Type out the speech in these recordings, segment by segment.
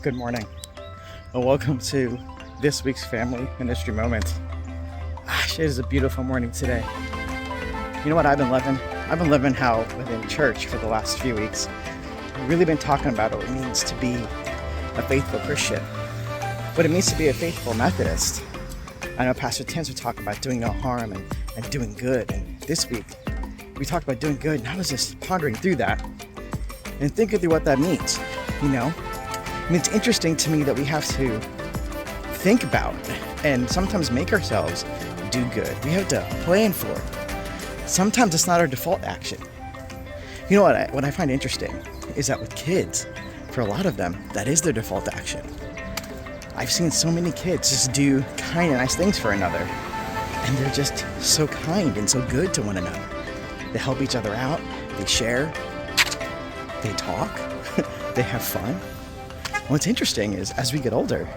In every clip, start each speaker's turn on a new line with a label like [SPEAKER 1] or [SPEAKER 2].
[SPEAKER 1] Good morning, and welcome to this week's Family Ministry Moment. Gosh, it is a beautiful morning today. You know what I've been living? I've been living how within church for the last few weeks, we've really been talking about what it means to be a faithful Christian, what it means to be a faithful Methodist. I know Pastor Tim's would talk about doing no harm and doing good, and this week we talked about doing good, and I was just pondering through that and thinking through what that means, you know? And it's interesting to me that we have to think about and sometimes make ourselves do good. We have to plan for it. Sometimes it's not our default action. You know what I find interesting is that with kids, for a lot of them, that is their default action. I've seen so many kids just do kind and nice things for another, and they're just so kind and so good to one another. They help each other out, they share, they talk, they have fun. What's interesting is as we get older,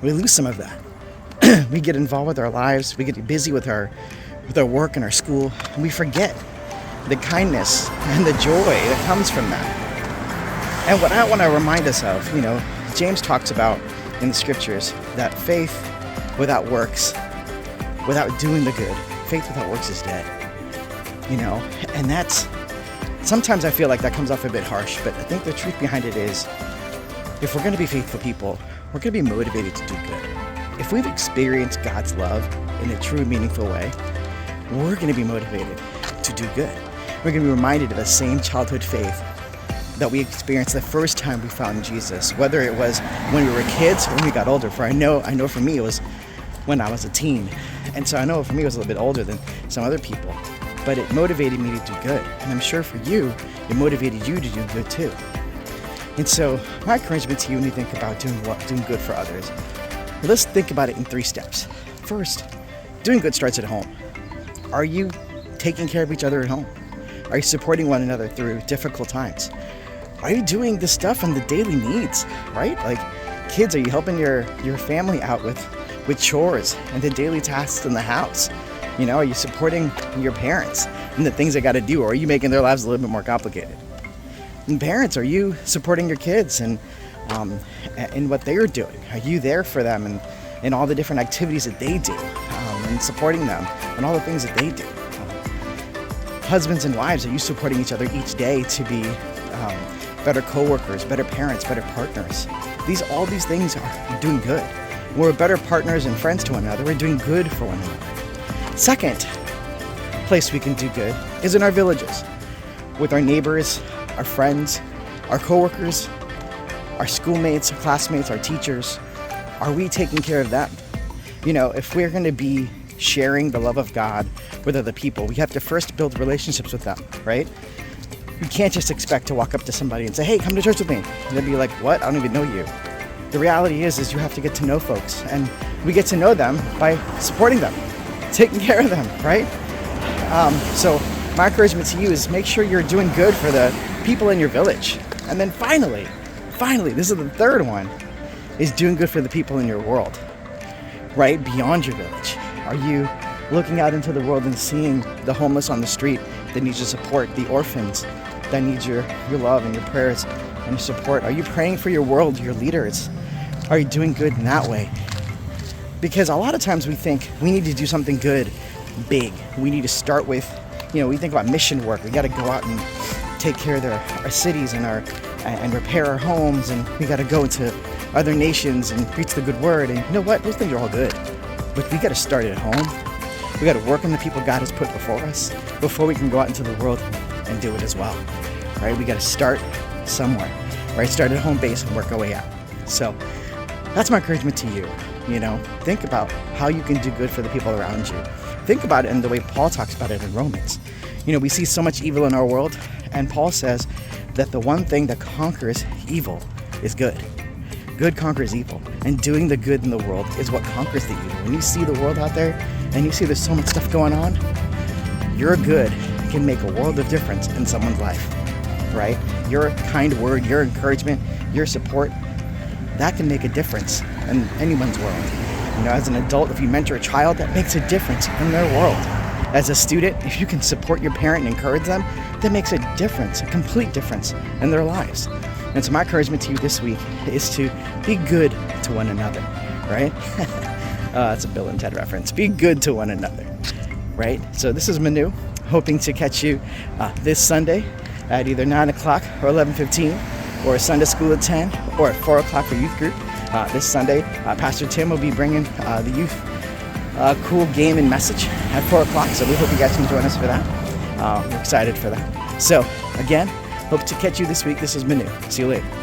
[SPEAKER 1] we lose some of that. We get involved with our lives, we get busy with our work and our school, and we forget the kindness and the joy that comes from that. And what I want to remind us of, James talks about in the scriptures that faith without works, without doing the good, faith without works is dead. And that's, sometimes I feel like that comes off a bit harsh, but I think the truth behind it is, if we're going to be faithful people, we're going to be motivated to do good. If we've experienced God's love in a true, meaningful way, we're going to be motivated to do good. We're going to be reminded of the same childhood faith that we experienced the first time we found Jesus, whether it was when we were kids or when we got older. For I know for me it was when I was a teen. And so I know for me it was a little bit older than some other people. But it motivated me to do good. And I'm sure for you, it motivated you to do good too. And so my encouragement to you when you think about doing good for others, let's think about it in 3 steps. First, doing good starts at home. Are you taking care of each other at home? Are you supporting one another through difficult times? Are you doing the stuff and the daily needs, right? Like kids, are you helping your family out with chores and the daily tasks in the house? Are you supporting your parents and the things they got to do, or are you making their lives a little bit more complicated? And parents, are you supporting your kids and what they're doing? Are you there for them and all the different activities that they do and supporting them and all the things that they do? Husbands and wives, are you supporting each other each day to be better co-workers, better parents, better partners? All these things are doing good. We're better partners and friends to one another. We're doing good for one another. Second place we can do good is in our villages, with our neighbors, our friends, our co-workers, our schoolmates, our classmates, our teachers. Are we taking care of them? If we're going to be sharing the love of God with other people, we have to first build relationships with them, right? You can't just expect to walk up to somebody and say, hey, come to church with me. And they'll be like, what? I don't even know you. The reality is you have to get to know folks, and we get to know them by supporting them, taking care of them, right? So my encouragement to you is make sure you're doing good for the people in your village. And then finally, this is the third one, is doing good for the people in your world, right? Beyond your village. Are you looking out into the world and seeing the homeless on the street that need your support, the orphans that need your love and your prayers and your support? Are you praying for your world, your leaders? Are you doing good in that way? Because a lot of times we think we need to do something good, big. We need to start with, we think about mission work. We got to go out and take care of our cities and repair our homes, and we got to go into other nations and preach the good word. And you know what? Those things are all good. But we got to start at home. We got to work on the people God has put before us before we can go out into the world and do it as well. Right? We got to start somewhere. Right? Start at home base and work our way out. So that's my encouragement to you. Think about how you can do good for the people around you. Think about it in the way Paul talks about it in Romans. We see so much evil in our world, and Paul says that the one thing that conquers evil is good. Good conquers evil, and doing the good in the world is what conquers the evil. When you see the world out there, and you see there's so much stuff going on, your good can make a world of difference in someone's life, right? Your kind word, your encouragement, your support, that can make a difference in anyone's world. As an adult, if you mentor a child, that makes a difference in their world. As a student, if you can support your parent and encourage them, that makes a difference, a complete difference in their lives. And so my encouragement to you this week is to be good to one another, right? That's a Bill and Ted reference. Be good to one another, right? So this is Manu, hoping to catch you this Sunday at either 9 o'clock or 11:15, or Sunday school at 10, or at 4 o'clock for youth group. This Sunday, Pastor Tim will be bringing the youth cool game and message at 4 o'clock, so we hope you guys can join us for that. We're excited for that. So, again, hope to catch you this week. This is Manu. See you later.